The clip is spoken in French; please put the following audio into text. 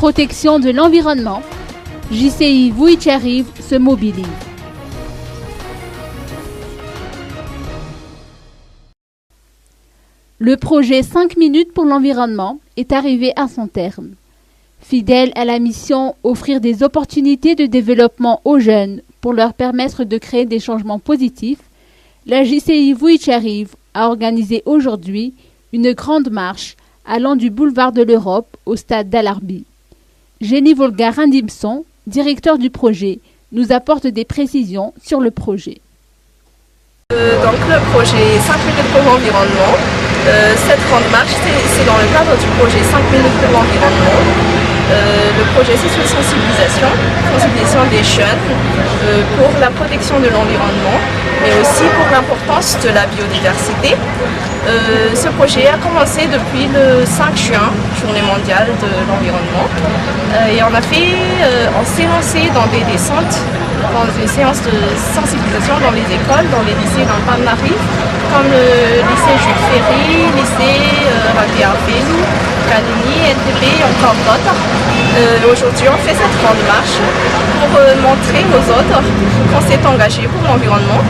protection de l'environnement, JCI Vuitch-Arrive se mobilise. Le projet 5 minutes pour l'environnement est arrivé à son terme. Fidèle à la mission offrir des opportunités de développement aux jeunes pour leur permettre de créer des changements positifs, la JCI Vuitch-Arrive a organisé aujourd'hui une grande marche allant du boulevard de l'Europe au stade d'Alarbi. Jenny Volgarin-Dimson, directeur du projet, nous apporte des précisions sur le projet. Donc le projet 5 minutes pour l'environnement, cette grande marche, c'est dans le cadre du projet 5 minutes pour l'environnement. Le projet, c'est une sensibilisation des jeunes pour la protection de l'environnement, mais aussi pour l'importance de la biodiversité. Ce projet a commencé depuis le 5 juin, journée mondiale de l'environnement, et on s'est lancé dans des descentes, dans des séances de sensibilisation dans les écoles, dans les lycées dans le Pas-de-Marie, comme le lycée Jules Ferry, lycée Ravier-Arvin, Caligny, NTB et encore d'autres. Aujourd'hui, on fait cette grande marche pour montrer aux autres qu'on s'est engagé pour l'environnement.